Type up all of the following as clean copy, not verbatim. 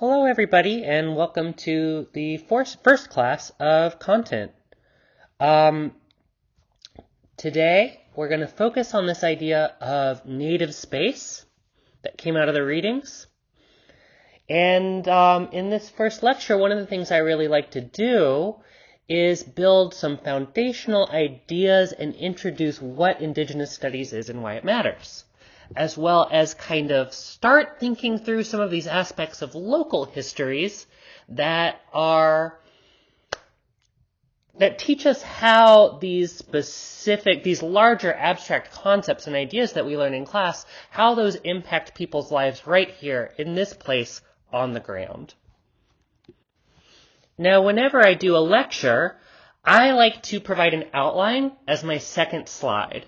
Hello, everybody, and welcome to the first class of content. Today, we're going to focus on this idea of native space that came out of the readings. And in this first lecture, one of the things I really like to do is build some foundational ideas and introduce what Indigenous studies is and why it matters, as well as kind of start thinking through some of these aspects of local histories that teach us how these larger abstract concepts and ideas that we learn in class, how those impact people's lives right here in this place on the ground. Now, whenever I do a lecture, I like to provide an outline as my second slide.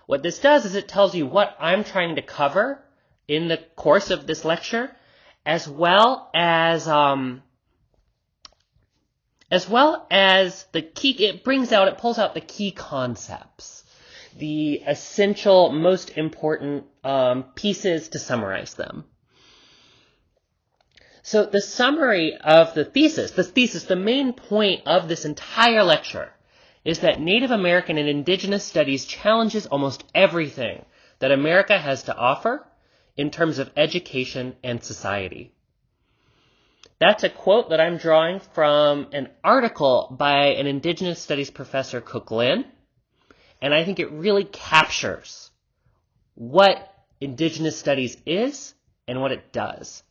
What this does is it tells you what I'm trying to cover in the course of this lecture, as well as it pulls out the key concepts, the essential, most important pieces to summarize them. So the summary of the main point of this entire lecture is that Native American and Indigenous studies challenges almost everything that America has to offer in terms of education and society. That's a quote that I'm drawing from an article by an Indigenous Studies professor, Cook Lynn, and I think it really captures what Indigenous studies is and what it does.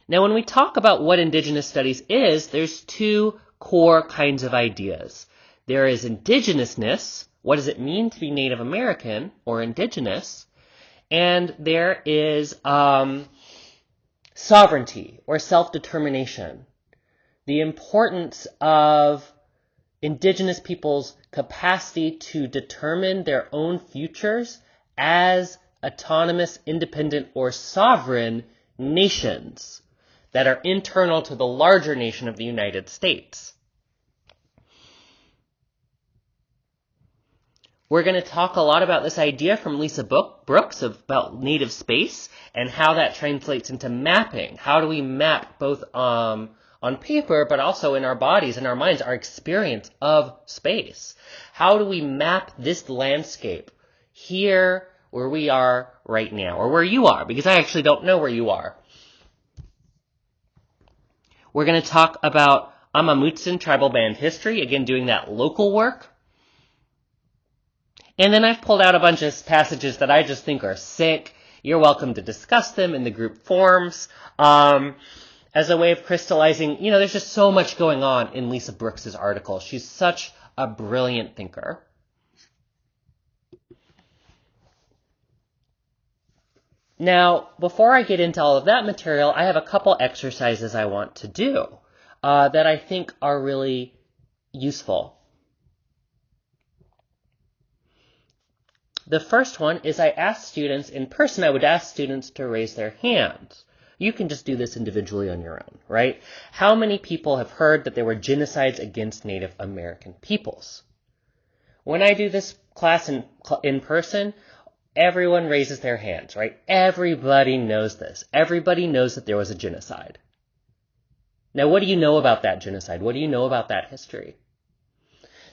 Now, when we talk about what Indigenous studies is, there's two core kinds of ideas. There is indigenousness, what does it mean to be Native American or Indigenous? And there is sovereignty or self-determination, the importance of Indigenous people's capacity to determine their own futures as autonomous, independent, or sovereign nations that are internal to the larger nation of the United States. We're going to talk a lot about this idea from Lisa Brooks about native space and how that translates into mapping. How do we map both on paper, but also in our bodies and our minds, our experience of space? How do we map this landscape here where we are right now, or where you are, because I actually don't know where you are. We're going to talk about Amamutsan tribal band history, again doing that local work. And then I've pulled out a bunch of passages that I just think are sick. You're welcome to discuss them in the group forums as a way of crystallizing. There's just so much going on in Lisa Brooks' article. She's such a brilliant thinker. Now, before I get into all of that material, I have a couple exercises I want to do that I think are really useful. The first one is I would ask students to raise their hands. You can just do this individually on your own, right? How many people have heard that there were genocides against Native American peoples? When I do this class in person, everyone raises their hands, right? Everybody knows this. Everybody knows that there was a genocide. Now, what do you know about that genocide? What do you know about that history?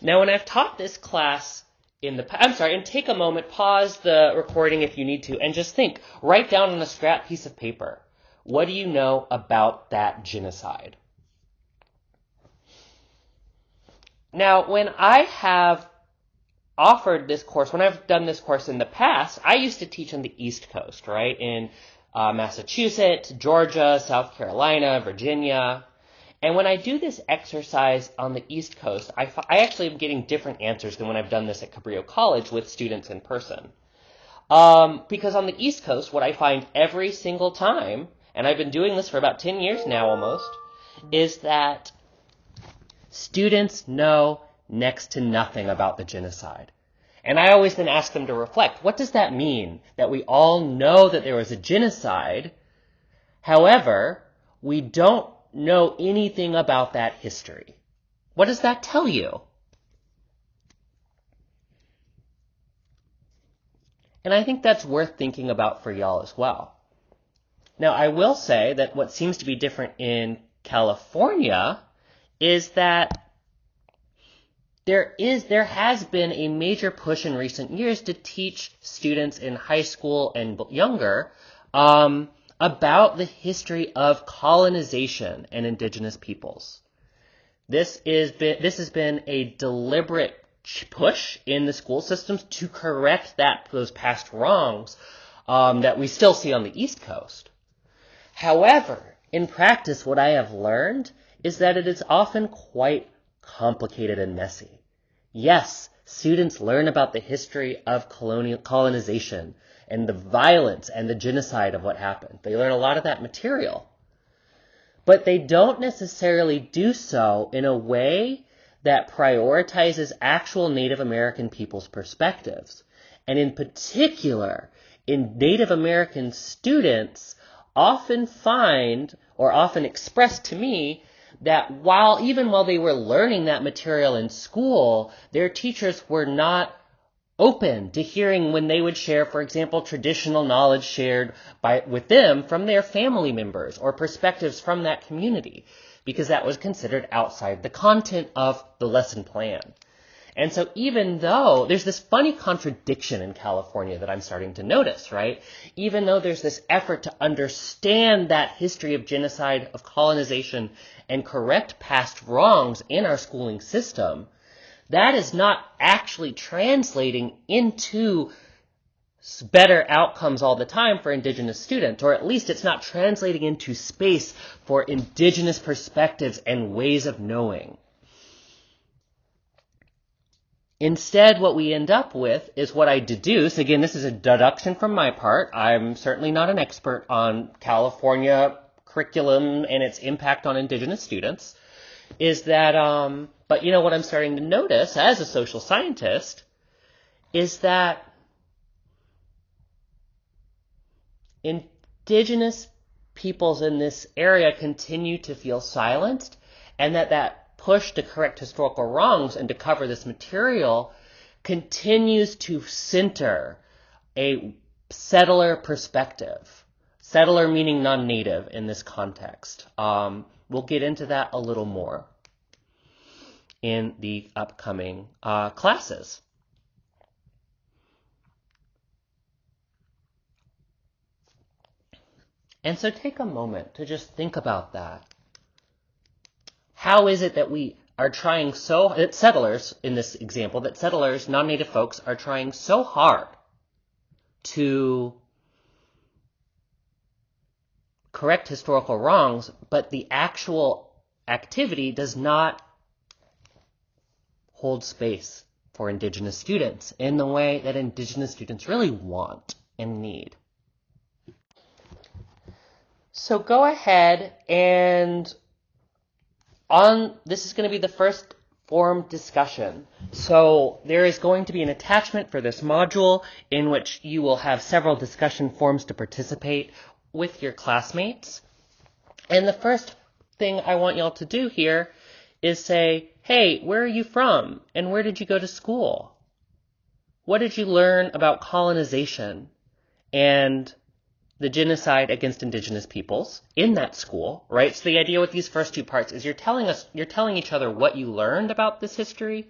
Now, when I've taught this class and take a moment, pause the recording if you need to, and just think, write down on a scrap piece of paper, what do you know about that genocide? Now, when I have offered this course, when I've done this course in the past, I used to teach on the East Coast, right? In Massachusetts, Georgia, South Carolina, Virginia. And when I do this exercise on the East Coast, I actually am getting different answers than when I've done this at Cabrillo College with students in person. Because on the East Coast, what I find every single time, and I've been doing this for about 10 years now almost, is that students know next to nothing about the genocide. And I always then ask them to reflect, what does that mean? That we all know that there was a genocide, however, we don't know anything about that history. What does that tell you? And I think that's worth thinking about for y'all as well. Now, I will say that what seems to be different in California is that there has been a major push in recent years to teach students in high school and younger about the history of colonization and indigenous peoples. This has been a deliberate push in the school systems to correct those past wrongs that we still see on the East Coast. However, in practice, what I have learned is that it is often quite complicated and messy. Yes, students learn about the history of colonization and the violence and the genocide of what happened. They learn a lot of that material. But they don't necessarily do so in a way that prioritizes actual Native American people's perspectives. And in particular, Native American students often find, or often express to me, that even while they were learning that material in school, their teachers were not open to hearing when they would share, for example, traditional knowledge shared with them from their family members or perspectives from that community, because that was considered outside the content of the lesson plan. And so even though there's this funny contradiction in California that I'm starting to notice, right? Even though there's this effort to understand that history of genocide, of colonization, and correct past wrongs in our schooling system, that is not actually translating into better outcomes all the time for indigenous students, or at least it's not translating into space for indigenous perspectives and ways of knowing. Instead, what we end up with is what I deduce. Again, this is a deduction from my part. I'm certainly not an expert on California curriculum and its impact on indigenous students. Is that, but what I'm starting to notice as a social scientist is that indigenous peoples in this area continue to feel silenced, and that push to correct historical wrongs and to cover this material continues to center a settler perspective. Settler meaning non-native in this context. We'll get into that a little more in the upcoming classes. And so take a moment to just think about that. How is it that we are trying that settlers, in this example, that settlers, non-native folks, are trying so hard to correct historical wrongs, but the actual activity does not hold space for indigenous students in the way that indigenous students really want and need? So go ahead and this is going to be the first forum discussion. So there is going to be an attachment for this module in which you will have several discussion forums to participate with your classmates. And the first thing I want y'all to do here is say, hey, where are you from? And where did you go to school? What did you learn about colonization and the genocide against indigenous peoples in that school, right? So the idea with these first two parts is you're telling each other what you learned about this history,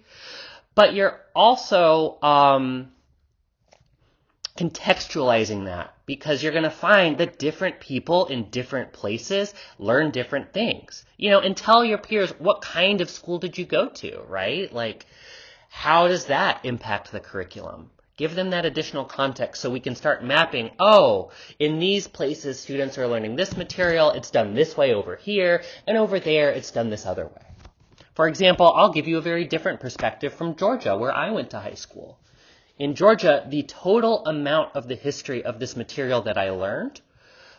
but you're also contextualizing that, because you're going to find that different people in different places learn different things, and tell your peers, what kind of school did you go to, right? Like, how does that impact the curriculum? Give them that additional context so we can start mapping, in these places students are learning this material, it's done this way over here, and over there it's done this other way. For example, I'll give you a very different perspective from Georgia, where I went to high school. In Georgia, the total amount of the history of this material that I learned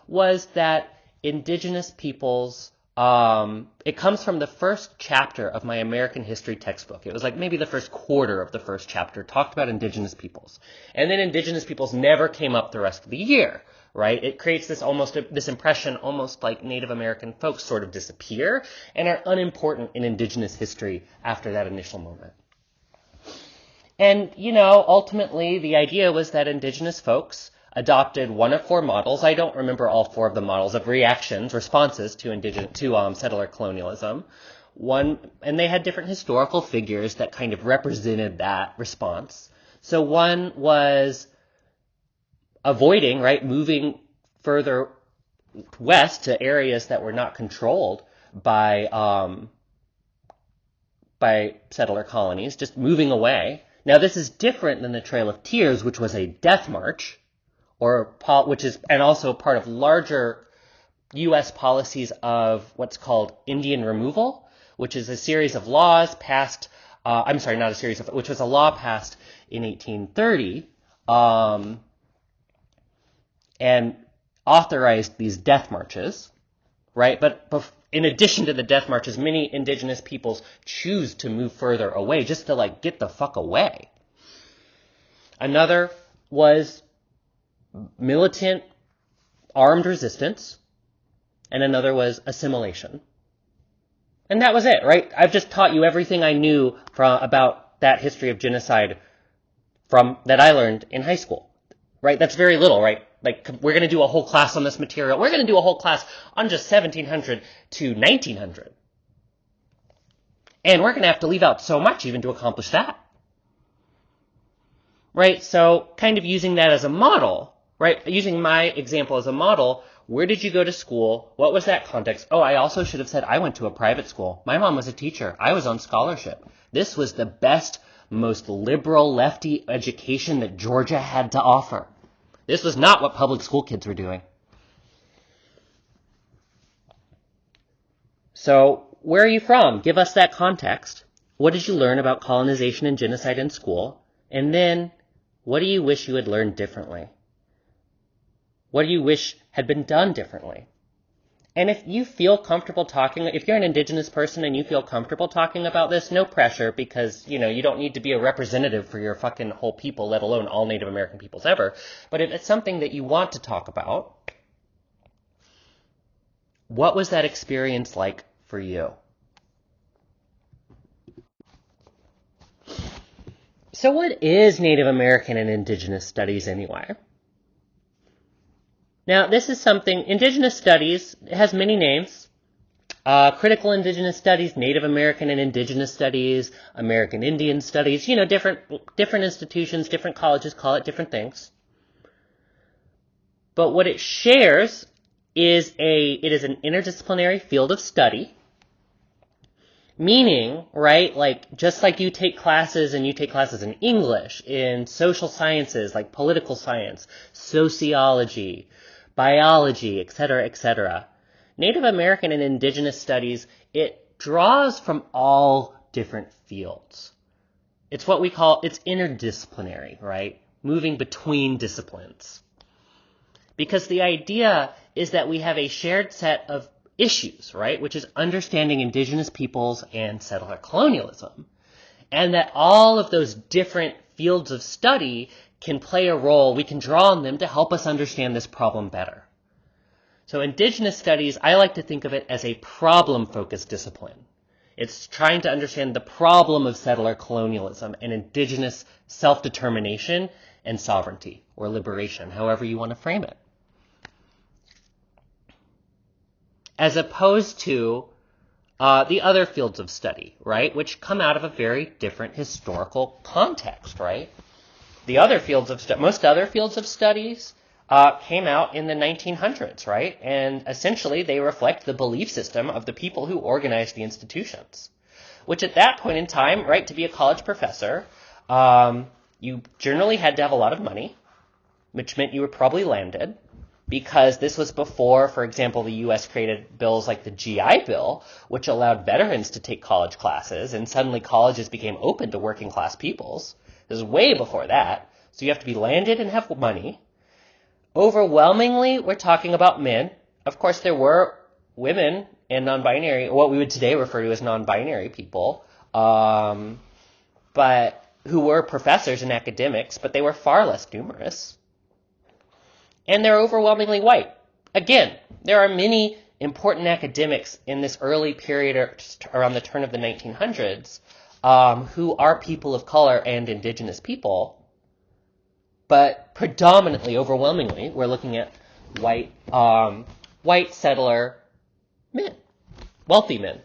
was that indigenous peoples, it comes from the first chapter of my American history textbook. It was like maybe the first quarter of the first chapter talked about indigenous peoples. And then indigenous peoples never came up the rest of the year, right? It creates this impression almost like Native American folks sort of disappear and are unimportant in indigenous history after that initial moment. And, ultimately the idea was that indigenous folks adopted one of 4 models. I don't remember all 4 of the models of responses to settler colonialism. And they had different historical figures that kind of represented that response. So one was avoiding, right, moving further west to areas that were not controlled by settler colonies, just moving away. Now, this is different than the Trail of Tears, which was a death march, and also part of larger U.S. policies of what's called Indian removal, which is a series of laws passed. Which was a law passed in 1830, and authorized these death marches, right? But in addition to the death marches, many indigenous peoples choose to move further away just to get the fuck away. Another was militant armed resistance, and another was assimilation. And that was it, right? I've just taught you everything I knew about that history of genocide that I learned in high school, right? That's very little, right? We're going to do a whole class on this material. We're going to do a whole class on just 1700 to 1900. And we're going to have to leave out so much even to accomplish that. Right? So kind of using that as a model, right? Using my example as a model, where did you go to school? What was that context? Oh, I also should have said I went to a private school. My mom was a teacher. I was on scholarship. This was the best, most liberal, lefty education that Georgia had to offer. This was not what public school kids were doing. So, where are you from? Give us that context. What did you learn about colonization and genocide in school? And then, what do you wish you had learned differently? What do you wish had been done differently? And if you feel comfortable if you're an indigenous person and you feel comfortable talking about this, no pressure, because, you don't need to be a representative for your fucking whole people, let alone all Native American peoples ever. But if it's something that you want to talk about, what was that experience like for you? So what is Native American and Indigenous studies anyway? Now, this is something, Indigenous studies has many names. Critical Indigenous studies, Native American and Indigenous studies, American Indian studies, different institutions, different colleges call it different things. But what it shares is it is an interdisciplinary field of study. Meaning, right, just like you take classes in English, in social sciences, like political science, sociology, biology, etc., Native American and Indigenous studies, it draws from all different fields. It's it's interdisciplinary, right? Moving between disciplines. Because the idea is that we have a shared set of issues, right? Which is understanding indigenous peoples and settler colonialism. And that all of those different fields of study can play a role, we can draw on them to help us understand this problem better. So indigenous studies, I like to think of it as a problem-focused discipline. It's trying to understand the problem of settler colonialism and indigenous self-determination and sovereignty, or liberation, however you want to frame it. As opposed to the other fields of study, right, which come out of a very different historical context, right? Most other fields of studies came out in the 1900s, right? And essentially they reflect the belief system of the people who organized the institutions, which at that point in time, right, to be a college professor, you generally had to have a lot of money, which meant you were probably landed, because this was before, for example, the U.S. created bills like the GI Bill, which allowed veterans to take college classes, and suddenly colleges became open to working class peoples. This is way before that. So you have to be landed and have money. Overwhelmingly, we're talking about men. Of course, there were women and non-binary, what we would today refer to as non-binary people, but who were professors and academics, but they were far less numerous. And they're overwhelmingly white. Again, there are many important academics in this early period around the turn of the 1900s who are people of color and indigenous people, but predominantly, overwhelmingly, we're looking at white settler men, wealthy men.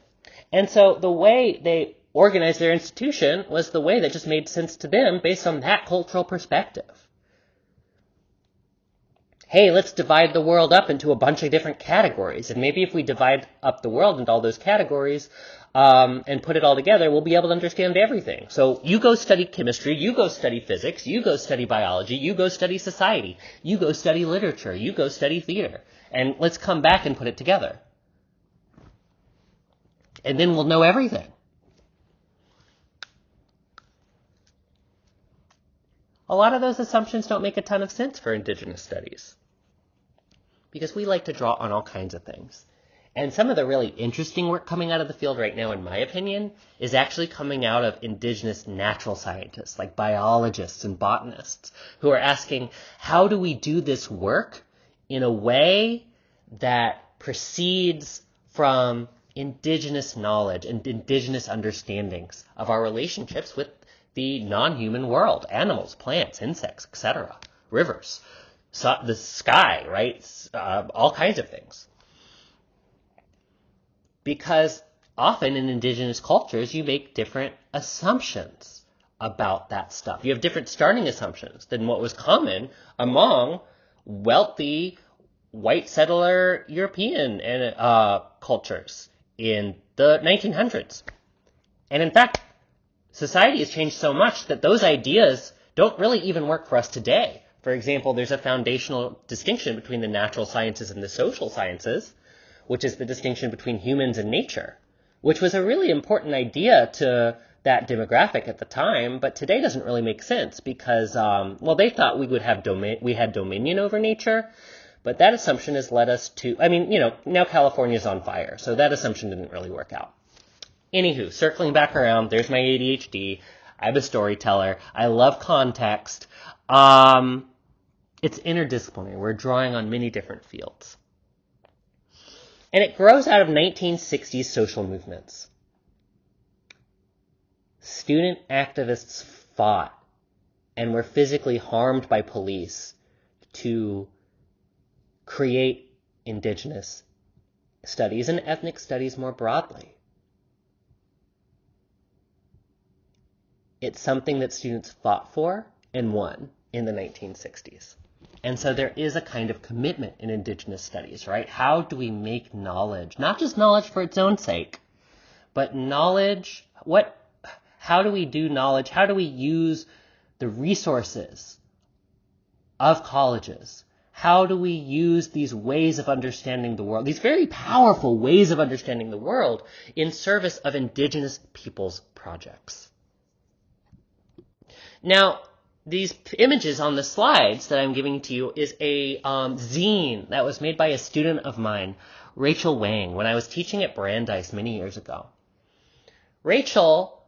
And so the way they organized their institution was the way that just made sense to them based on that cultural perspective. Hey, let's divide the world up into a bunch of different categories. And maybe if we divide up the world into all those categories and put it all together, we'll be able to understand everything. So you go study chemistry, you go study physics, you go study biology, you go study society, you go study literature, you go study theater. And let's come back and put it together. And then we'll know everything. A lot of those assumptions don't make a ton of sense for indigenous studies because we like to draw on all kinds of things. And some of the really interesting work coming out of the field right now, in my opinion, is actually coming out of indigenous natural scientists, like biologists and botanists, who are asking, how do we do this work in a way that proceeds from indigenous knowledge and indigenous understandings of our relationships with the non-human world, animals, plants, insects, etc., rivers, the sky, right? All kinds of things. Because often in indigenous cultures, you make different assumptions about that stuff. You have different starting assumptions than what was common among wealthy white settler European cultures in the 1900s. And in fact, society has changed so much that those ideas don't really even work for us today. For example, there's a foundational distinction between the natural sciences and the social sciences, which is the distinction between humans and nature, which was a really important idea to that demographic at the time, but today doesn't really make sense because, they thought we had dominion over nature, but that assumption has led us to, now California's on fire, so that assumption didn't really work out. Anywho, circling back around, there's my ADHD. I'm a storyteller. I love context. It's interdisciplinary. We're drawing on many different fields. And it grows out of 1960s social movements. Student activists fought and were physically harmed by police to create indigenous studies and ethnic studies more broadly. It's something that students fought for and won in the 1960s. And so there is a kind of commitment in indigenous studies, right? How do we make knowledge, not just knowledge for its own sake, but knowledge, how do we do knowledge? How do we use the resources of colleges? How do we use these ways of understanding the world, these very powerful ways of understanding the world in service of indigenous people's projects? Now, these images on the slides that I'm giving to you is a zine that was made by a student of mine, Rachel Wang, when I was teaching at Brandeis many years ago. Rachel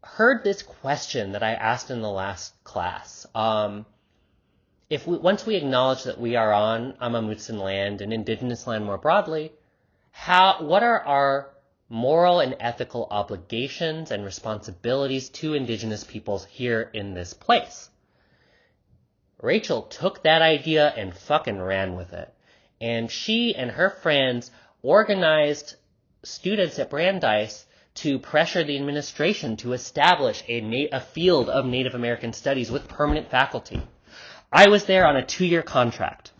heard this question that I asked in the last class. Once we acknowledge that we are on Amamutsan land and indigenous land more broadly, what are our moral and ethical obligations and responsibilities to indigenous peoples here in this place? Rachel took that idea and fucking ran with it. And she and her friends organized students at Brandeis to pressure the administration to establish a field of Native American studies with permanent faculty. I was there on a 2-year contract.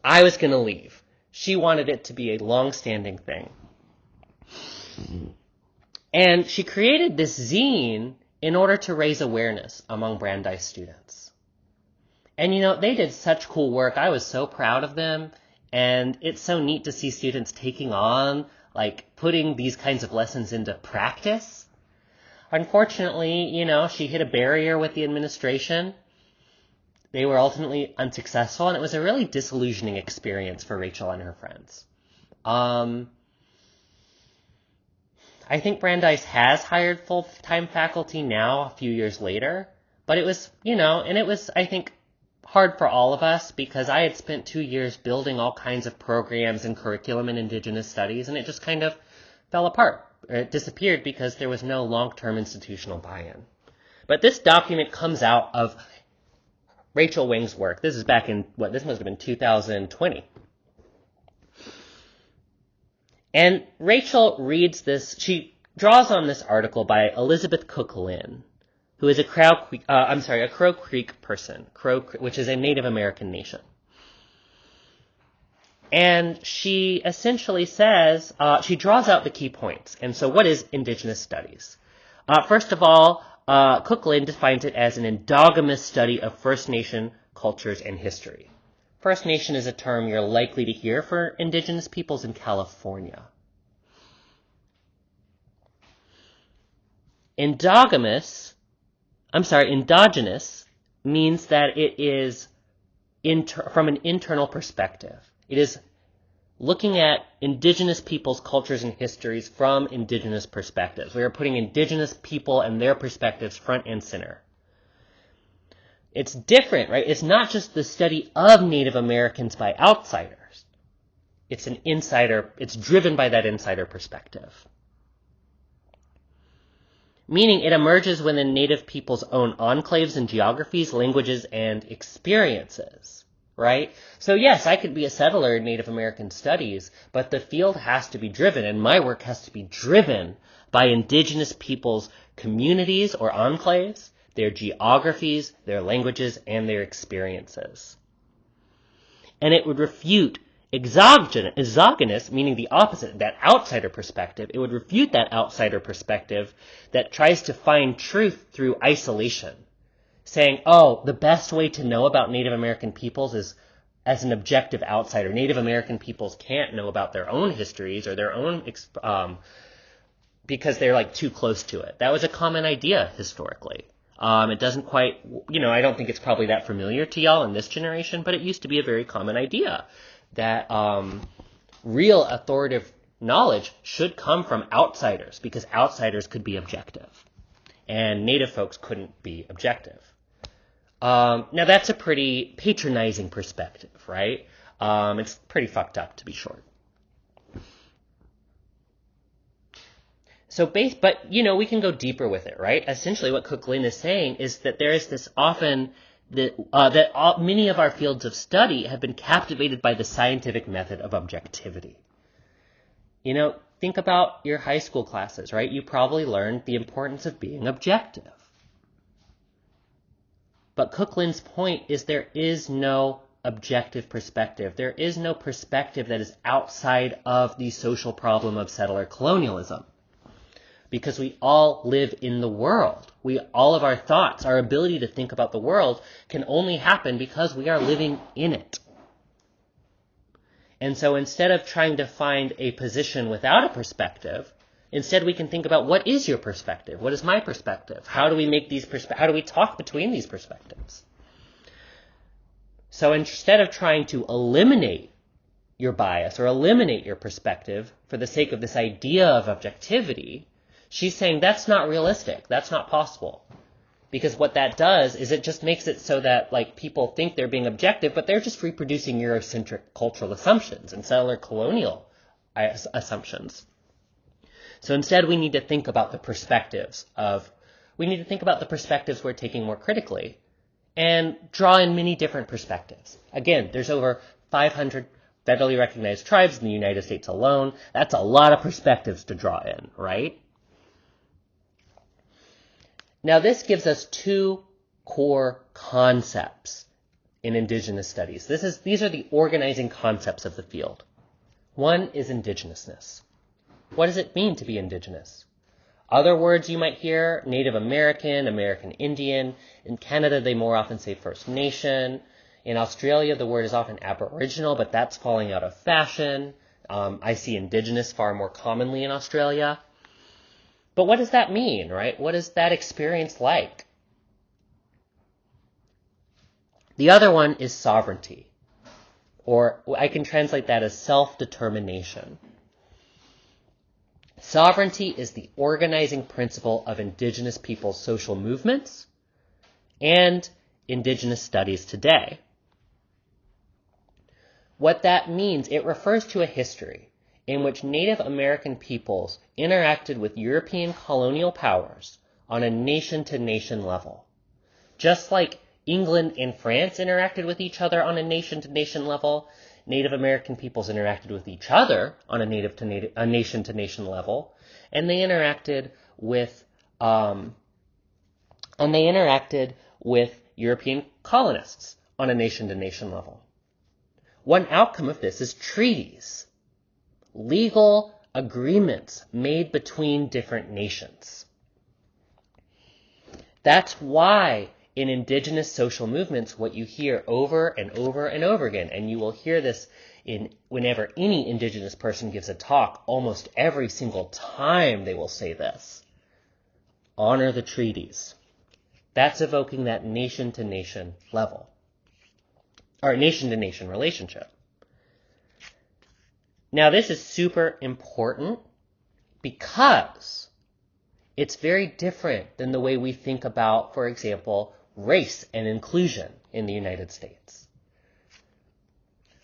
I was going to leave. She wanted it to be a long-standing thing. And she created this zine in order to raise awareness among Brandeis students. And they did such cool work. I was so proud of them. And it's so neat to see students taking on, putting these kinds of lessons into practice. Unfortunately, she hit a barrier with the administration. They were ultimately unsuccessful, and it was a really disillusioning experience for Rachel and her friends. I think Brandeis has hired full-time faculty now a few years later, but it was, and it was, I think, hard for all of us because I had spent 2 years building all kinds of programs and curriculum in indigenous studies, and it just kind of fell apart It disappeared because there was no long-term institutional buy-in. But this document comes out of Rachel Wing's work. This is back in, this must have been 2020. And Rachel reads this, she draws on this article by Elizabeth Cook Lynn, who is a Crow Creek person, which is a Native American nation. And she essentially says, she draws out the key points. And so what is Indigenous studies? First of all, Cook Lynn defines it as an endogamous study of First Nation cultures and history. First Nation is a term you're likely to hear for Indigenous peoples in California. Endogenous means that it is from an internal perspective. It is looking at Indigenous peoples' cultures and histories from Indigenous perspectives. We are putting Indigenous people and their perspectives front and center. It's different, right? It's not just the study of Native Americans by outsiders. It's driven by that insider perspective. Meaning it emerges within Native people's own enclaves and geographies, languages, and experiences, right? So yes, I could be a settler in Native American studies, but the field has to be driven, and my work has to be driven by Indigenous people's communities or enclaves, their geographies, their languages, and their experiences. And it would refute exogenous, meaning the opposite, that outsider perspective. It would refute that outsider perspective that tries to find truth through isolation, saying, oh, the best way to know about Native American peoples is as an objective outsider. Native American peoples can't know about their own histories or their own, because they're like too close to it. That was a common idea historically. It doesn't quite, I don't think it's probably that familiar to y'all in this generation, but it used to be a very common idea that real authoritative knowledge should come from outsiders because outsiders could be objective and Native folks couldn't be objective. Now that's a pretty patronizing perspective, right? It's pretty fucked up to be short. But we can go deeper with it, right? Essentially what Cook Lynn is saying is that there is this often that many of our fields of study have been captivated by the scientific method of objectivity. Think about your high school classes, right? You probably learned the importance of being objective. But Cook Lynn's point is there is no objective perspective. There is no perspective that is outside of the social problem of settler colonialism. Because we all live in the world. All of our thoughts, our ability to think about the world can only happen because we are living in it. And so instead of trying to find a position without a perspective, instead we can think about what is your perspective? What is my perspective? How do we make how do we talk between these perspectives? So instead of trying to eliminate your bias or eliminate your perspective for the sake of this idea of objectivity, she's saying that's not realistic. That's not possible. Because what that does is it just makes it so that people think they're being objective, but they're just reproducing Eurocentric cultural assumptions and settler colonial assumptions. So instead we need to think about the perspectives we're taking more critically and draw in many different perspectives. Again, there's over 500 federally recognized tribes in the United States alone. That's a lot of perspectives to draw in, right? Now, this gives us two core concepts in Indigenous studies. These are the organizing concepts of the field. One is Indigenousness. What does it mean to be Indigenous? Other words you might hear, Native American, American Indian. In Canada, they more often say First Nation. In Australia, the word is often Aboriginal, but that's falling out of fashion. I see Indigenous far more commonly in Australia. But what does that mean, right? What is that experience like? The other one is sovereignty, or I can translate that as self-determination. Sovereignty is the organizing principle of Indigenous people's social movements and Indigenous studies today. What that means, it refers to a history. in which Native American peoples interacted with European colonial powers on a nation-to-nation level. Just like England and France interacted with each other on a nation-to-nation level, Native American peoples interacted with each other on a nation-to-nation level, and they interacted with European colonists on a nation-to-nation level. One outcome of this is treaties, legal agreements made between different nations. That's why in indigenous social movements, what you hear over and over and over again, and you will hear this whenever any indigenous person gives a talk, almost every single time they will say this: honor the treaties. That's evoking that nation-to-nation level, or nation-to-nation relationship. Now, this is super important because it's very different than the way we think about, for example, race and inclusion in the United States.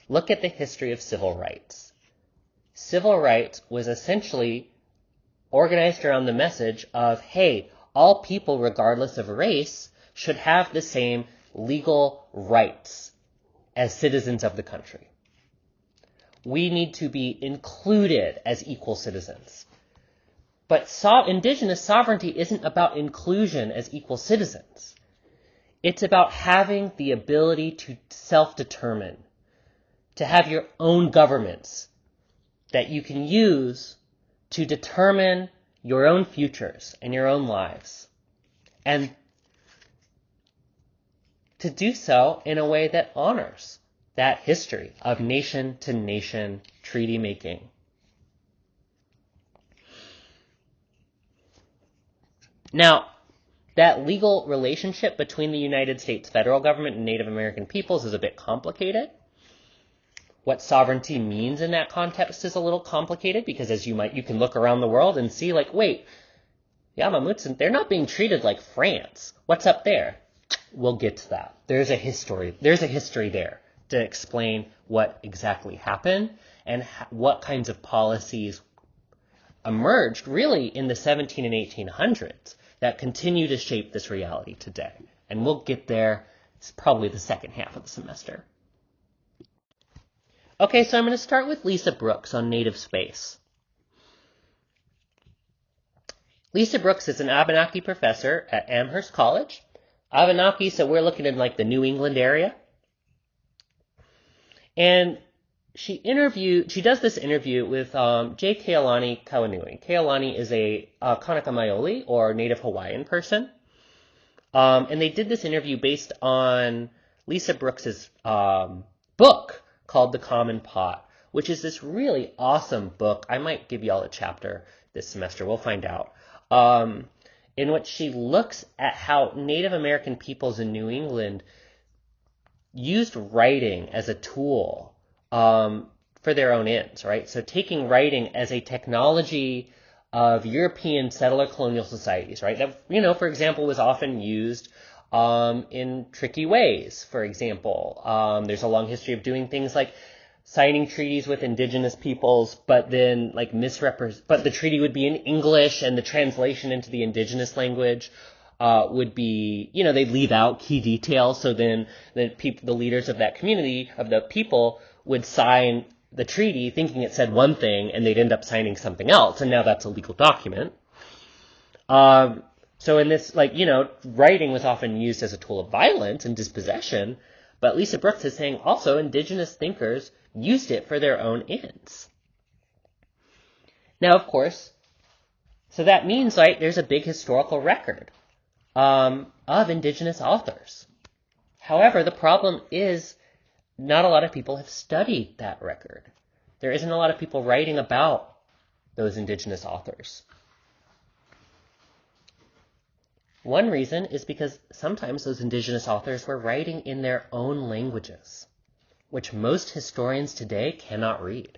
Look at the history of civil rights. Civil rights was essentially organized around the message of, hey, all people, regardless of race, should have the same legal rights as citizens of the country. We need to be included as equal citizens. But indigenous sovereignty isn't about inclusion as equal citizens. It's about having the ability to self-determine, to have your own governments that you can use to determine your own futures and your own lives. And to do so in a way that honors that history of nation-to-nation treaty making. Now, that legal relationship between the United States federal government and Native American peoples is a bit complicated. What sovereignty means in that context is a little complicated because you can look around the world and see like, wait, Yamamutsun, they're not being treated like France. What's up there? We'll get to that. There's a history there to explain what exactly happened and what kinds of policies emerged really in the 17 and 1800s that continue to shape this reality today. And we'll get there. It's probably the second half of the semester. Okay, so I'm going to start with Lisa Brooks on native space. Lisa Brooks is an Abenaki professor at Amherst College. Abenaki, so we're looking in like the New England area. And she does this interview with J. Kealani Kawanui. Kealani is a Kanaka Maoli, or Native Hawaiian person. And they did this interview based on Lisa Brooks's book called The Common Pot, which is this really awesome book. I might give y'all a chapter this semester. We'll find out. In which she looks at how Native American peoples in New England used writing as a tool for their own ends, right? So taking writing as a technology of European settler colonial societies, right? That, for example, was often used in tricky ways. For example, there's a long history of doing things like signing treaties with indigenous peoples, but then but the treaty would be in English and the translation into the indigenous language would be, they'd leave out key details. So then the leaders of that community, of the people, would sign the treaty thinking it said one thing and they'd end up signing something else. And now that's a legal document. So in this, writing was often used as a tool of violence and dispossession. But Lisa Brooks is saying also indigenous thinkers used it for their own ends. Now, of course, so that means, there's a big historical record of indigenous authors. However, the problem is not a lot of people have studied that record. There isn't a lot of people writing about those indigenous authors. One reason is because sometimes those indigenous authors were writing in their own languages, which most historians today cannot read.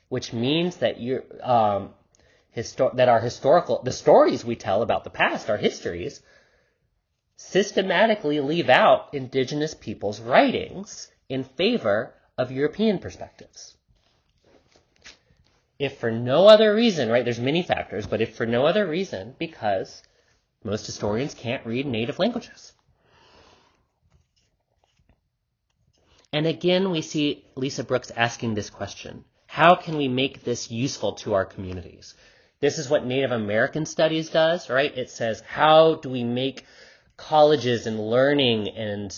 Which means that the stories we tell about the past, our histories, systematically leave out indigenous people's writings in favor of European perspectives. If for no other reason, right, there's many factors, but if for no other reason, because most historians can't read native languages. And again, we see Lisa Brooks asking this question. How can we make this useful to our communities? This is what Native American Studies does, right? It says, how do we make colleges and learning and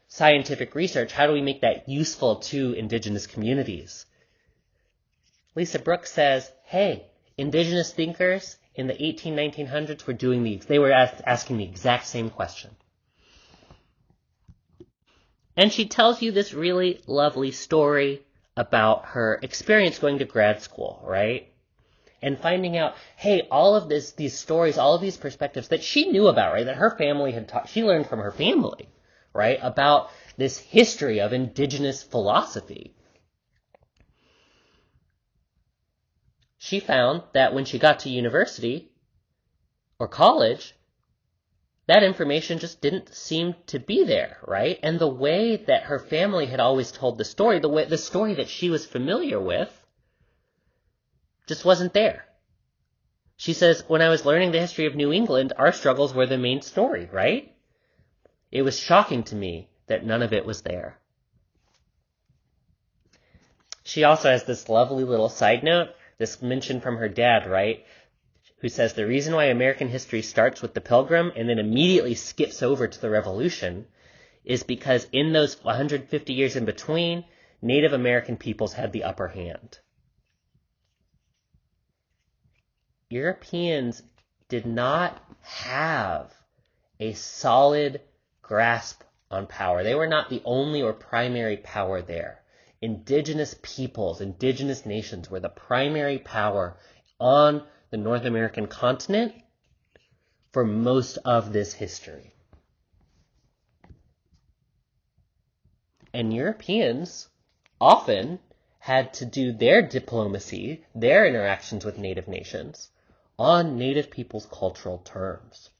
scientific research, how do we make that useful to indigenous communities? Lisa Brooks says, hey, indigenous thinkers in the 1900s were asking the exact same question. And she tells you this really lovely story about her experience going to grad school, right? And finding out, hey, all of these stories, all of these perspectives that she knew about, right? That her family had taught, she learned from her family, right? About this history of indigenous philosophy. She found that when she got to university or college, that information just didn't seem to be there, right? And the way that her family had always told the story that she was familiar with, just wasn't there. She says, when I was learning the history of New England, our struggles were the main story, right? It was shocking to me that none of it was there. She also has this lovely little side note, this mention from her dad, right? Who says the reason why American history starts with the Pilgrim and then immediately skips over to the Revolution is because in those 150 years in between, Native American peoples had the upper hand. Europeans did not have a solid grasp on power. They were not the only or primary power there. Indigenous peoples, indigenous nations were the primary power on the North American continent for most of this history. And Europeans often had to do their diplomacy, their interactions with native nations, on native people's cultural terms.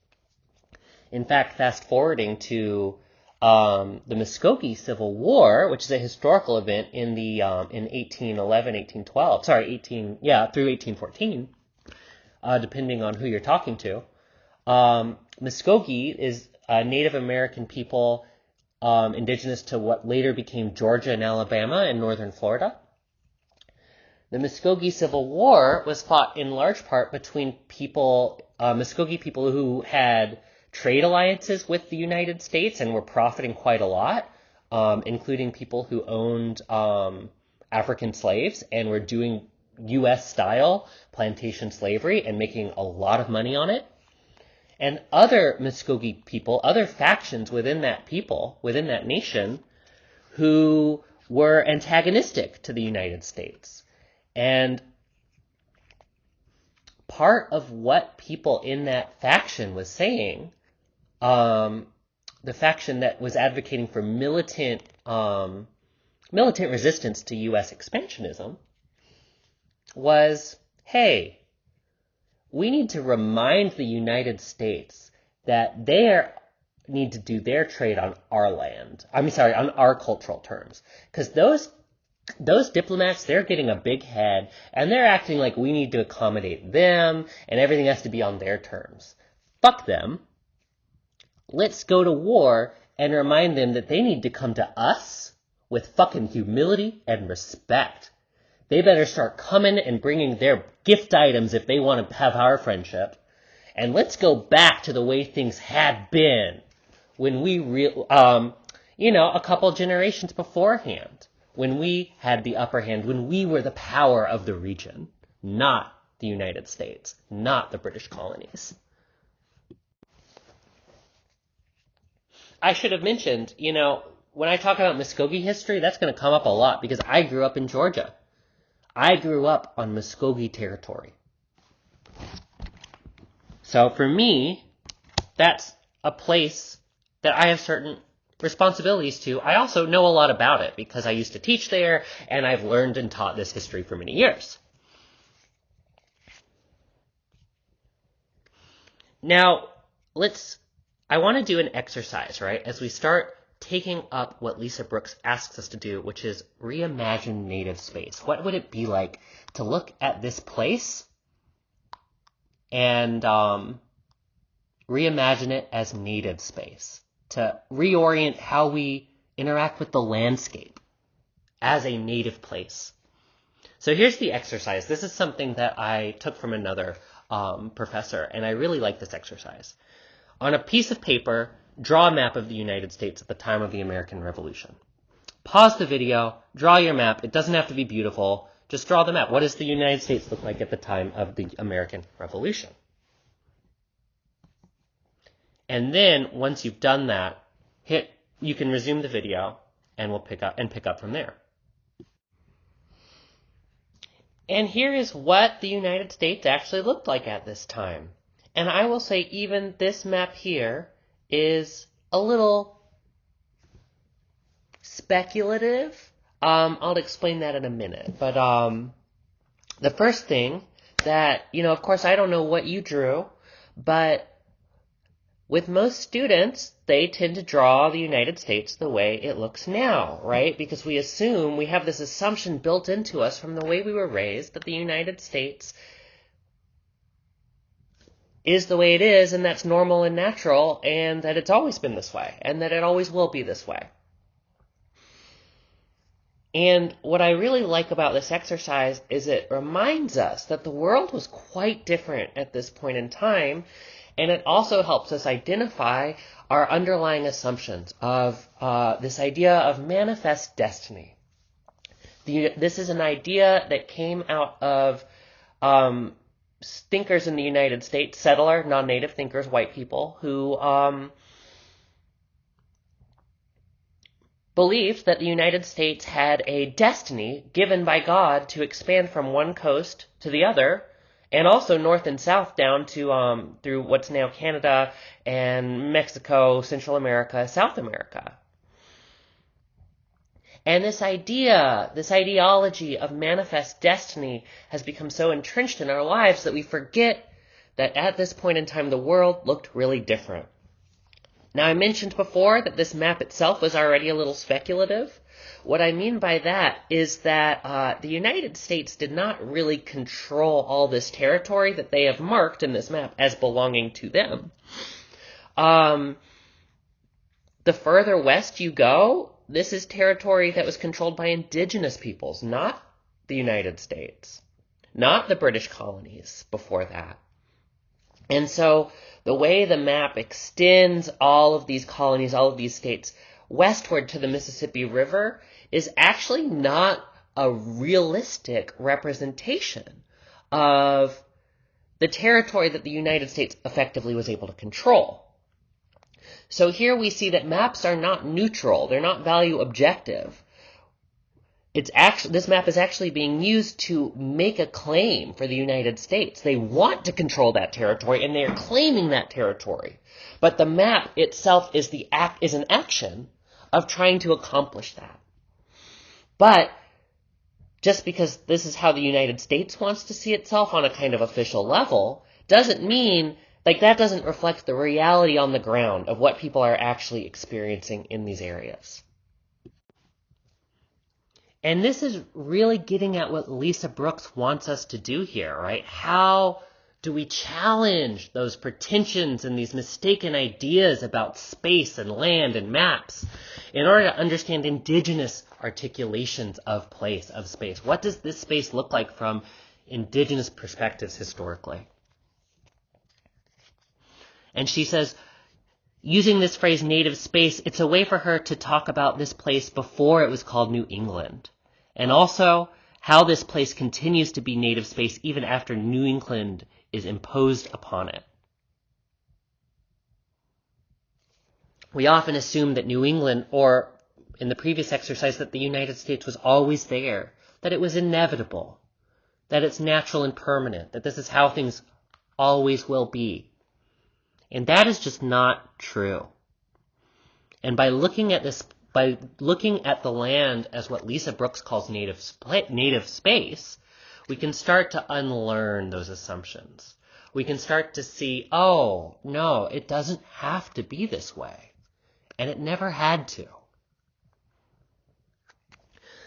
In fact, fast forwarding to the Muskogee Civil War, which is a historical event in 1811, 1812, through 1814, depending on who you're talking to. Muskogee is a Native American people indigenous to what later became Georgia and Alabama and northern Florida. The Muskogee Civil War was fought in large part between Muskogee people who had trade alliances with the United States and were profiting quite a lot, including people who owned African slaves and were doing U.S.-style plantation slavery and making a lot of money on it. And other Muskogee people, other factions within that nation, who were antagonistic to the United States. And part of what people in that faction was saying, the faction that was advocating for militant resistance to U.S. expansionism, was, hey, we need to remind the United States that they need to do their trade on our land. on our cultural terms. Because those diplomats, they're getting a big head, and they're acting like we need to accommodate them, and everything has to be on their terms. Fuck them. Let's go to war and remind them that they need to come to us with fucking humility and respect. They better start coming and bringing their gift items if they want to have our friendship. And let's go back to the way things had been when we, a couple generations beforehand, when we had the upper hand, when we were the power of the region, not the United States, not the British colonies. I should have mentioned, when I talk about Muskogee history, that's going to come up a lot because I grew up in Georgia. I grew up on Muskogee territory. So for me, that's a place that I have certain responsibilities to. I also know a lot about it because I used to teach there and I've learned and taught this history for many years. Now, I want to do an exercise, right? As we start taking up what Lisa Brooks asks us to do, which is reimagine native space. What would it be like to look at this place and reimagine it as native space, to reorient how we interact with the landscape as a native place? So here's the exercise. This is something that I took from another professor, and I really like this exercise. On a piece of paper, draw a map of the United States at the time of the American Revolution. Pause the video, draw your map. It doesn't have to be beautiful. Just draw the map. What does the United States look like at the time of the American Revolution? And then, once you've done that, you can resume the video, and we'll pick up from there. And here is what the United States actually looked like at this time. And I will say even this map here is a little speculative. I'll explain that in a minute. But the first thing that, of course, I don't know what you drew, but with most students, they tend to draw the United States the way it looks now, right? Because we have this assumption built into us from the way we were raised that the United States is the way it is, and that's normal and natural, and that it's always been this way, and that it always will be this way. And what I really like about this exercise is it reminds us that the world was quite different at this point in time, and it also helps us identify our underlying assumptions of this idea of manifest destiny. This is an idea that came out of thinkers in the United States, settler, non-native thinkers, white people, who believed that the United States had a destiny given by God to expand from one coast to the other, and also north and south down to through what's now Canada and Mexico, Central America, South America. And this ideology of manifest destiny has become so entrenched in our lives that we forget that at this point in time the world looked really different. Now, I mentioned before that this map itself was already a little speculative. What I mean by that is that the United States did not really control all this territory that they have marked in this map as belonging to them. The further west you go, this is territory that was controlled by indigenous peoples, not the United States, not the British colonies before that. And so the way the map extends all of these colonies, all of these states, westward to the Mississippi River is actually not a realistic representation of the territory that the United States effectively was able to control. So here we see that maps are not neutral. They're not value objective. This map is actually being used to make a claim for the United States. They want to control that territory, and they are claiming that territory. But the map itself is an action of trying to accomplish that. But just because this is how the United States wants to see itself on a kind of official level doesn't mean, that doesn't reflect the reality on the ground of what people are actually experiencing in these areas. And this is really getting at what Lisa Brooks wants us to do here, right? How do we challenge those pretensions and these mistaken ideas about space and land and maps in order to understand indigenous articulations of place, of space? What does this space look like from indigenous perspectives historically? And she says, using this phrase native space, it's a way for her to talk about this place before it was called New England. And also how this place continues to be native space even after New England is imposed upon it. We often assume that New England, or in the previous exercise, that the United States was always there, that it was inevitable, that it's natural and permanent, that this is how things always will be. And that is just not true. And by looking at the land as what Lisa Brooks calls native space, we can start to unlearn those assumptions. We can start to see, oh, no, it doesn't have to be this way. And it never had to.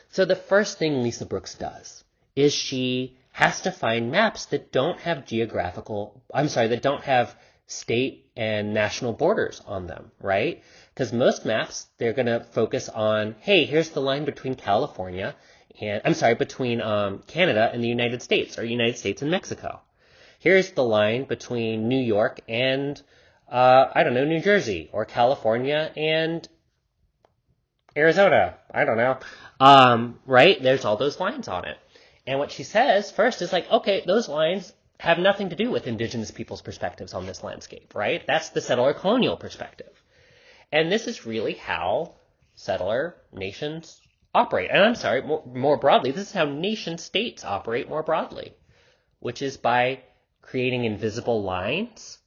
So the first thing Lisa Brooks does is she has to find maps that don't have that don't have state and national borders on them, right? Because most maps, they're going to focus on, hey, here's the line between Canada and the United States, or United States and Mexico. Here's the line between New York and, New Jersey, or California and Arizona. I don't know. Right? There's all those lines on it. And what she says first is like, okay, those lines have nothing to do with indigenous people's perspectives on this landscape, right? That's the settler colonial perspective. And this is really how settler nations operate. And I'm sorry, more broadly, this is how nation states operate more broadly, which is by creating invisible lines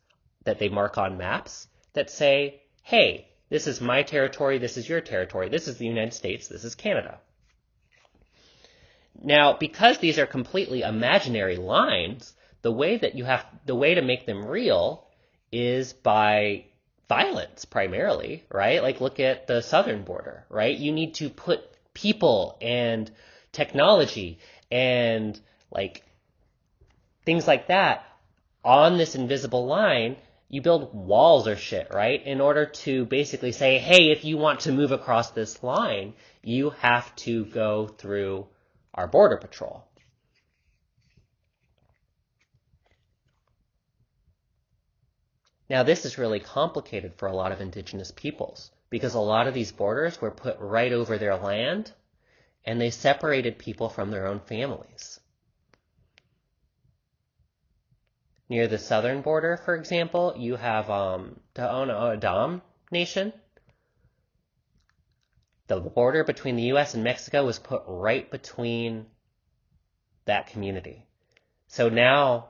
that they mark on maps that say, hey, this is my territory, this is your territory, this is the United States, this is Canada. Now, because these are completely imaginary lines, the way to make them real is by violence primarily, right? Like look at the southern border, right? You need to put people and technology and like things like that on this invisible line. You build walls or shit, right? In order to basically say, hey, if you want to move across this line, you have to go through our border patrol. Now, this is really complicated for a lot of indigenous peoples because a lot of these borders were put right over their land and they separated people from their own families. Near the southern border, for example, you have the O'Odham Nation. The border between the U.S. and Mexico was put right between that community. So now,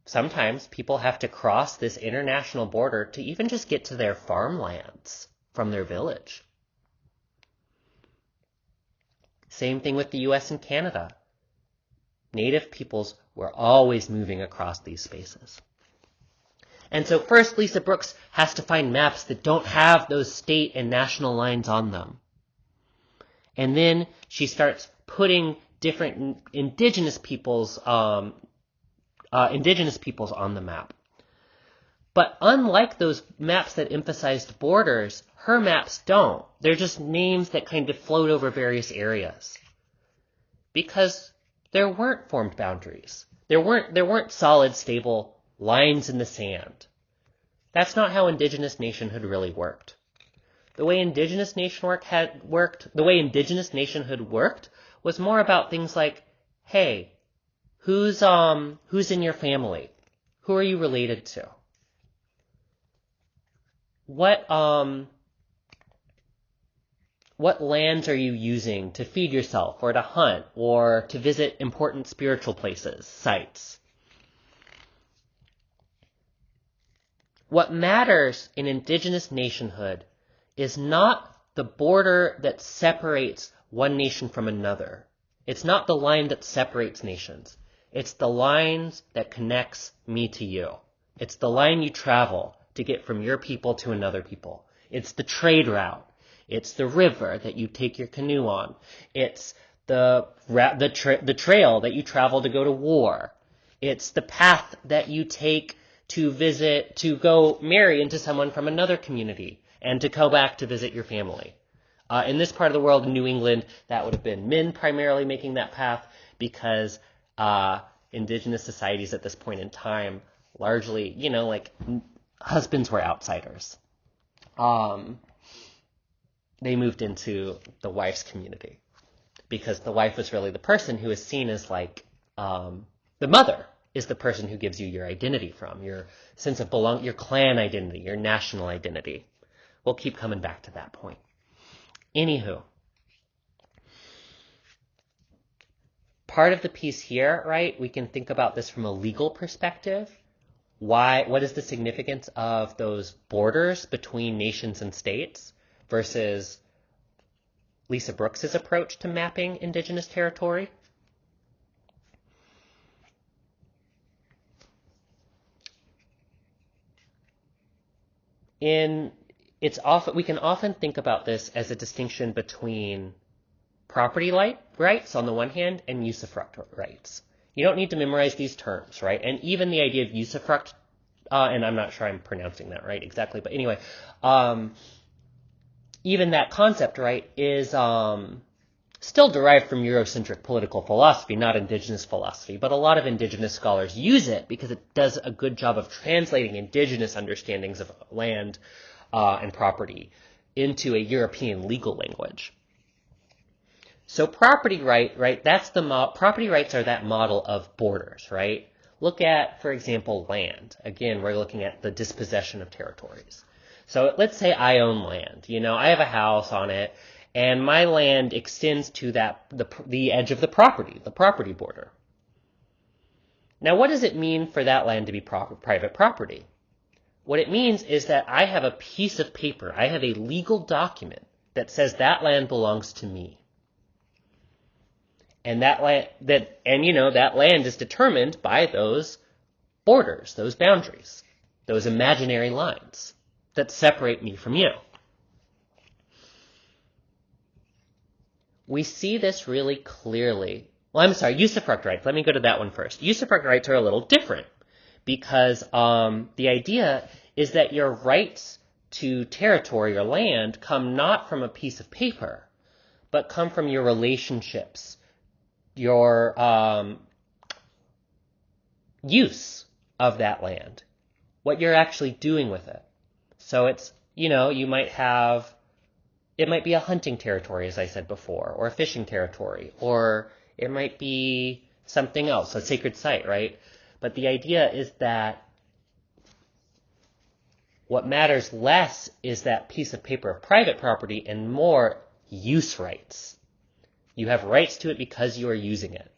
sometimes people have to cross this international border to even just get to their farmlands from their village. Same thing with the U.S. and Canada. Native peoples were always moving across these spaces. And so first, Lisa Brooks has to find maps that don't have those state and national lines on them. And then she starts putting different indigenous peoples on the map. But unlike those maps that emphasized borders, her maps don't. They're just names that kind of float over various areas. Because there weren't formed boundaries. There weren't solid, stable lines in the sand. That's not how indigenous nationhood really worked. The way indigenous nationhood worked was more about things like, hey, who's in your family? Who are you related to? What lands are you using to feed yourself or to hunt or to visit important spiritual places, sites? What matters in indigenous nationhood is not the border that separates one nation from another. It's not the line that separates nations. It's the lines that connects me to you. It's the line you travel to get from your people to another people. It's the trade route. It's the river that you take your canoe on. It's the trail that you travel to go to war. It's the path that you take to go marry into someone from another community and to go back to visit your family. In this part of the world, in New England, that would have been men primarily making that path because indigenous societies at this point in time largely, husbands were outsiders. They moved into the wife's community because the wife was really the person who is seen as the mother is the person who gives you your identity from, your sense of your clan identity, your national identity. We'll keep coming back to that point. Anywho, part of the piece here, right, we can think about this from a legal perspective. What is the significance of those borders between nations and states versus Lisa Brooks's approach to mapping indigenous territory? In we can often think about this as a distinction between property rights on the one hand and usufruct rights. You don't need to memorize these terms, right? And even the idea of usufruct, and I'm not sure I'm pronouncing that right exactly, but anyway, even that concept, right, is still derived from Eurocentric political philosophy, not indigenous philosophy, but a lot of indigenous scholars use it because it does a good job of translating indigenous understandings of land and property into a European legal language. So property right, that's property rights are that model of borders, right? Look at, for example, land. Again, we're looking at the dispossession of territories. So let's say I own land. I have a house on it, and my land extends to the edge of the property border. Now, what does it mean for that land to be private property? What it means is that I have a piece of paper, I have a legal document that says that land belongs to me. And that land is determined by those borders, those boundaries, those imaginary lines that separate me from you. We see this really clearly. Well, I'm sorry, usufruct rights. Let me go to that one first. Usufruct rights are a little different because the idea is that your rights to territory or land come not from a piece of paper, but come from your relationships, your use of that land, what you're actually doing with it. So it's, it might be a hunting territory, as I said before, or a fishing territory, or it might be something else, a sacred site, right? But the idea is that what matters less is that piece of paper of private property and more use rights. You have rights to it because you are using it.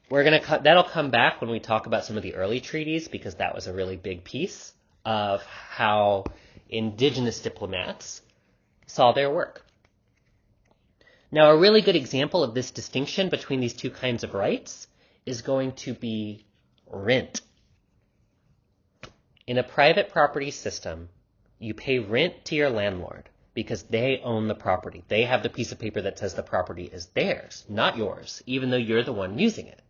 That'll come back when we talk about some of the early treaties, because that was a really big piece of how indigenous diplomats saw their work. Now, a really good example of this distinction between these two kinds of rights is going to be rent. In a private property system, you pay rent to your landlord because they own the property. They have the piece of paper that says the property is theirs, not yours, even though you're the one using it.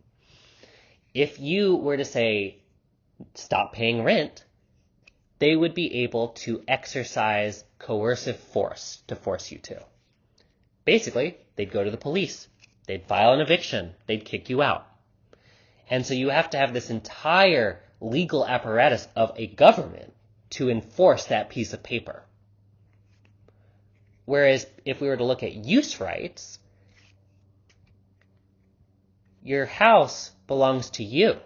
If you were to say, stop paying rent, they would be able to exercise coercive force to force you to. Basically, they'd go to the police. They'd file an eviction. They'd kick you out. And so you have to have this entire legal apparatus of a government to enforce that piece of paper. Whereas if we were to look at use rights, your house belongs to you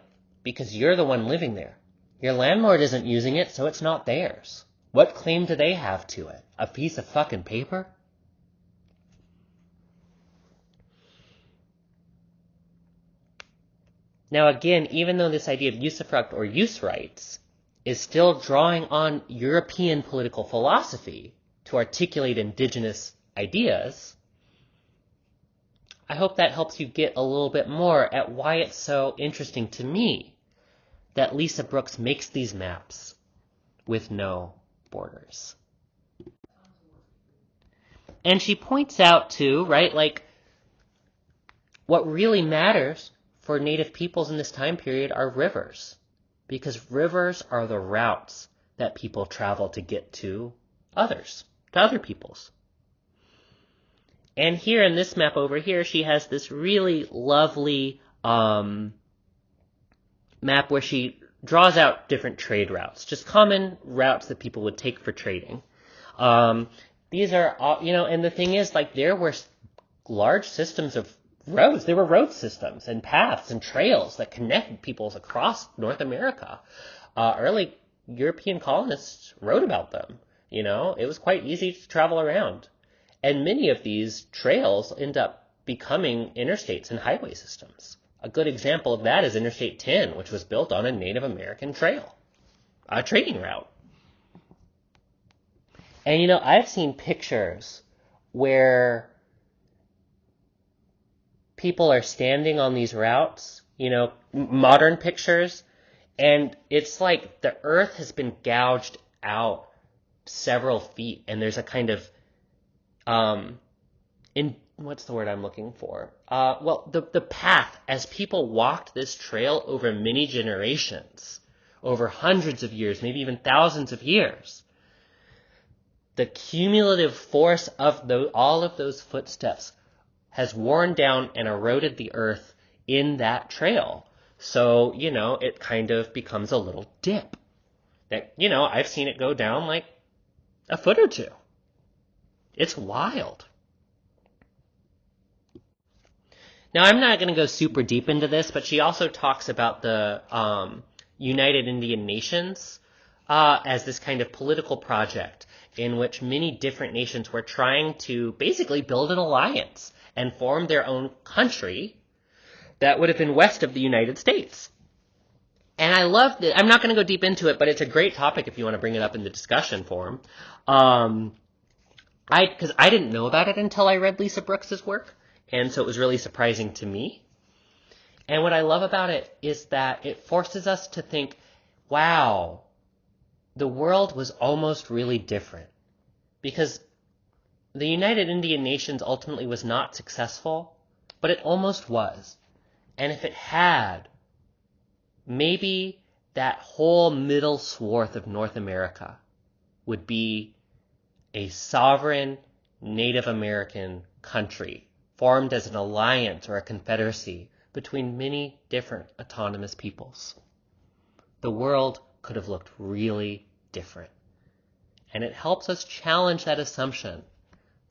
because you're the one living there. Your landlord isn't using it, so it's not theirs. What claim do they have to it? A piece of fucking paper? Now again, even though this idea of usufruct or use rights is still drawing on European political philosophy to articulate indigenous ideas, I hope that helps you get a little bit more at why it's so interesting to me that Lisa Brooks makes these maps with no borders. And she points out too, right, like what really matters for Native peoples in this time period are rivers, because rivers are the routes that people travel to get to other peoples. And here in this map over here, she has this really lovely map where she draws out different trade routes, just common routes that people would take for trading. These are, and the thing is, like, there were large systems of roads. There were road systems and paths and trails that connected peoples across North America. Early European colonists wrote about them. It was quite easy to travel around. And many of these trails end up becoming interstates and highway systems. A good example of that is Interstate 10, which was built on a Native American trail, a trading route. And, I've seen pictures where people are standing on these routes, modern pictures, and it's like the earth has been gouged out several feet, and there's a kind of what's the word I'm looking for? The path, as people walked this trail over many generations, over hundreds of years, maybe even thousands of years, the cumulative force of all of those footsteps has worn down and eroded the earth in that trail. So, it kind of becomes a little dip. That, I've seen it go down like a foot or two. It's wild. Now, I'm not going to go super deep into this, but she also talks about the United Indian Nations as this kind of political project in which many different nations were trying to basically build an alliance and form their own country that would have been west of the United States. And I loved it. I'm not going to go deep into it, but it's a great topic if you want to bring it up in the discussion forum. Because I didn't know about it until I read Lisa Brooks's work. And so it was really surprising to me. And what I love about it is that it forces us to think, wow, the world was almost really different. Because the United Indian Nations ultimately was not successful, but it almost was. And if it had, maybe that whole middle swath of North America would be a sovereign Native American country formed as an alliance or a confederacy between many different autonomous peoples. The world could have looked really different. And it helps us challenge that assumption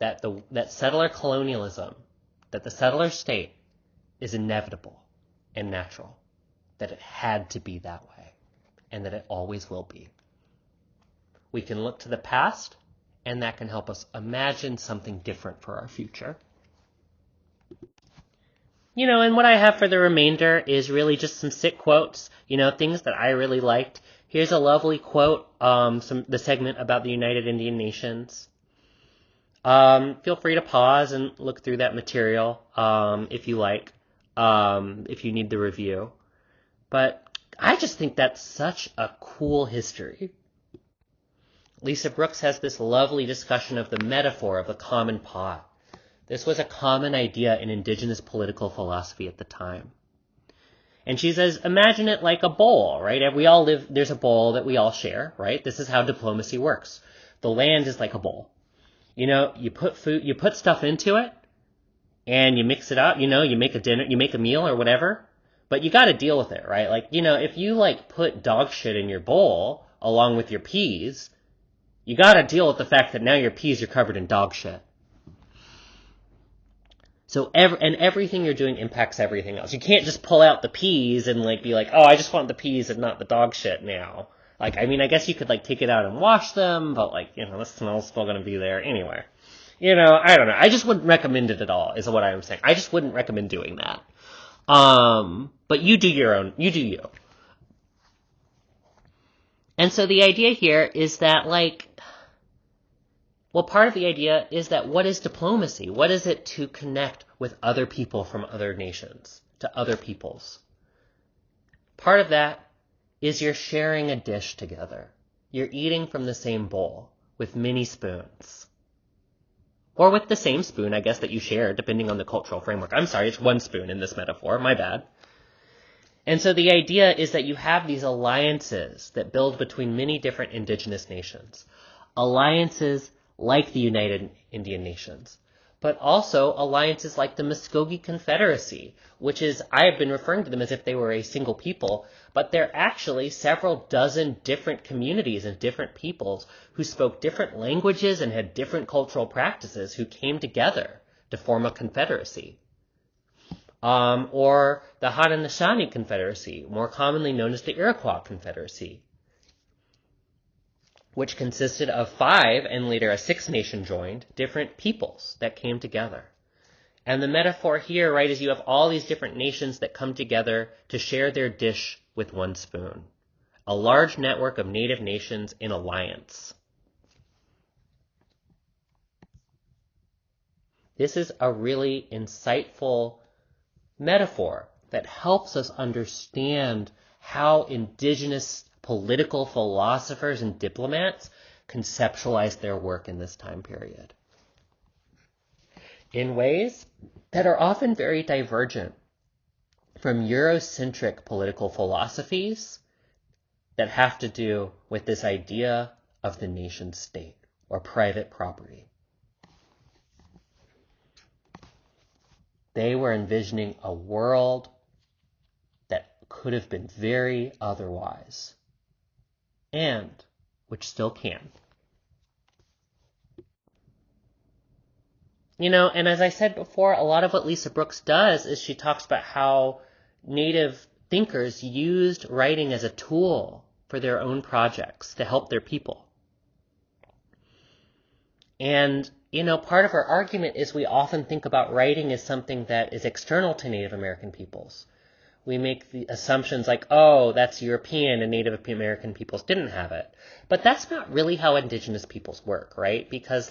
that that settler colonialism, that the settler state is inevitable and natural, that it had to be that way, and that it always will be. We can look to the past, and that can help us imagine something different for our future. And what I have for the remainder is really just some sick quotes, things that I really liked. Here's a lovely quote, the segment about the United Indian Nations. Feel free to pause and look through that material, if you like, if you need the review. But I just think that's such a cool history. Lisa Brooks has this lovely discussion of the metaphor of the common pot. This was a common idea in indigenous political philosophy at the time. And she says, imagine it like a bowl, right? There's a bowl that we all share, right? This is how diplomacy works. The land is like a bowl. You put stuff into it, and you mix it up, you make a meal or whatever, but you gotta deal with it, right? If you put dog shit in your bowl along with your peas, you gotta deal with the fact that now your peas are covered in dog shit. So everything you're doing impacts everything else. You can't just pull out the peas and be like, oh, I just want the peas and not the dog shit now. I guess you could take it out and wash them, but the smell's still gonna be there anyway. I don't know. I just wouldn't recommend it at all, is what I'm saying. I just wouldn't recommend doing that. But you do you do you. And so the idea here is that part of the idea is that what is diplomacy? What is it to connect with other people from other nations, to other peoples? Part of that is you're sharing a dish together. You're eating from the same bowl with many spoons. Or with the same spoon, I guess, that you share, depending on the cultural framework. I'm sorry, it's one spoon in this metaphor, my bad. And so the idea is that you have these alliances that build between many different indigenous nations. Alliances like the United Indian Nations, but also alliances like the Muskogee Confederacy, which is, I have been referring to them as if they were a single people, but they're actually several dozen different communities and different peoples who spoke different languages and had different cultural practices who came together to form a confederacy. Or the Haudenosaunee Confederacy, more commonly known as the Iroquois Confederacy, which consisted of 5, and later a 6th nation joined, different peoples that came together. And the metaphor here, right, is you have all these different nations that come together to share their dish with one spoon. A large network of native nations in alliance. This is a really insightful metaphor that helps us understand how indigenous political philosophers and diplomats conceptualized their work in this time period in ways that are often very divergent from Eurocentric political philosophies that have to do with this idea of the nation state or private property. They were envisioning a world that could have been very otherwise, and which still can. And as I said before, a lot of what Lisa Brooks does is she talks about how Native thinkers used writing as a tool for their own projects to help their people. And, part of her argument is we often think about writing as something that is external to Native American peoples. We make the assumptions like, oh, that's European and Native American peoples didn't have it. But that's not really how indigenous peoples work, right? Because,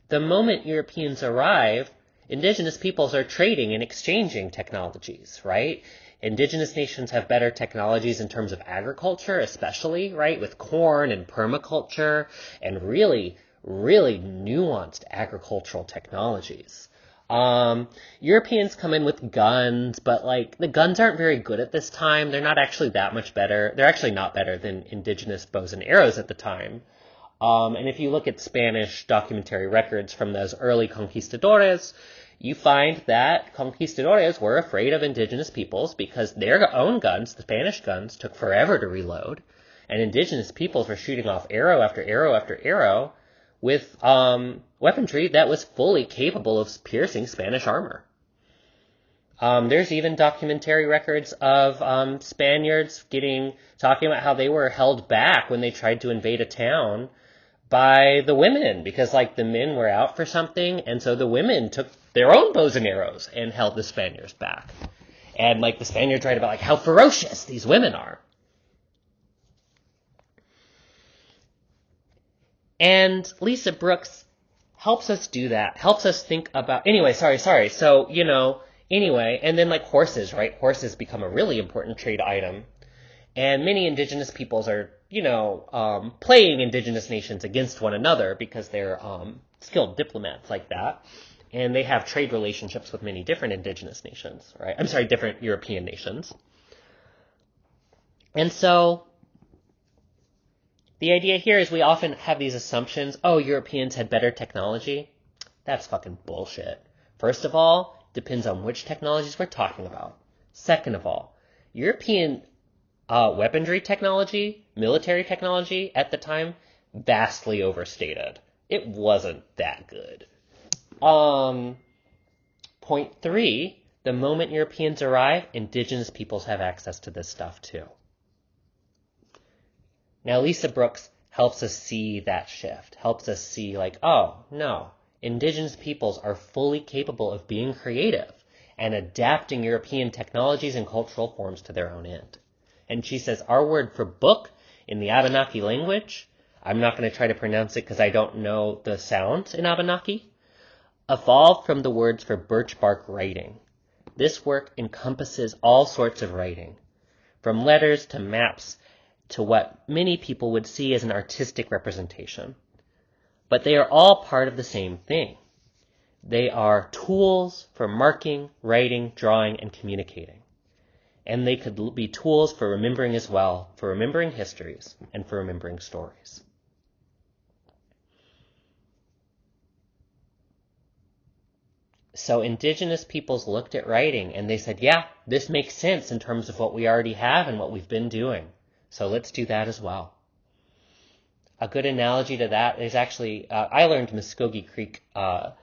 the moment Europeans arrive, indigenous peoples are trading and exchanging technologies, right? Indigenous nations have better technologies in terms of agriculture, especially, right, with corn and permaculture and really, really nuanced agricultural technologies. Europeans come in with guns, but the guns aren't very good at this time. They're not actually that much better. They're actually not better than indigenous bows and arrows at the time. And if you look at Spanish documentary records from those early conquistadores, you find that conquistadores were afraid of indigenous peoples because their own guns, the Spanish guns, took forever to reload. And indigenous peoples were shooting off arrow after arrow after arrow with weaponry that was fully capable of piercing Spanish armor. There's even documentary records of Spaniards talking about how they were held back when they tried to invade a town by the women, because the men were out for something, and so the women took their own bows and arrows and held the Spaniards back. And the Spaniards write about how ferocious these women are. And Lisa Brooks helps us do that, helps us think about, So, and then horses, right? Horses become a really important trade item. And many indigenous peoples are, playing indigenous nations against one another because they're skilled diplomats like that. And they have trade relationships with many different indigenous nations, right? Different European nations. And so the idea here is we often have these assumptions, oh, Europeans had better technology. That's fucking bullshit. First of all, depends on which technologies we're talking about. Second of all, European weaponry technology, military technology at the time, vastly overstated. It wasn't that good. Point 3, the moment Europeans arrive, indigenous peoples have access to this stuff too. Now, Lisa Brooks helps us see that shift, helps us see oh, no, indigenous peoples are fully capable of being creative and adapting European technologies and cultural forms to their own end. And she says our word for book in the Abenaki language, I'm not going to try to pronounce it because I don't know the sounds in Abenaki, evolved from the words for birch bark writing. This work encompasses all sorts of writing, from letters to maps to what many people would see as an artistic representation. But they are all part of the same thing. They are tools for marking, writing, drawing, and communicating. And they could be tools for remembering as well, for remembering histories and for remembering stories. So indigenous peoples looked at writing and they said, yeah, this makes sense in terms of what we already have and what we've been doing. So let's do that as well. A good analogy to that is actually, I learned Muskogee Creek a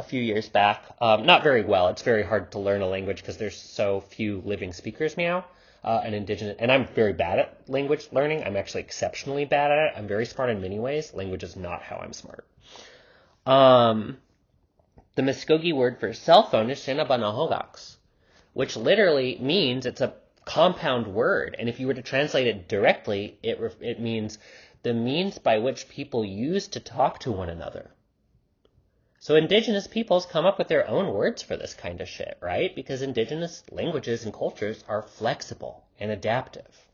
few years back. Not very well. It's very hard to learn a language because there's so few living speakers now. And I'm very bad at language learning. I'm actually exceptionally bad at it. I'm very smart in many ways. Language is not how I'm smart. The Muskogee word for cell phone is Shinabanahogax, which literally means it's a compound word. And if you were to translate it directly, it means the means by which people use to talk to one another. So indigenous peoples come up with their own words for this kind of shit, right? Because indigenous languages and cultures are flexible and adaptive.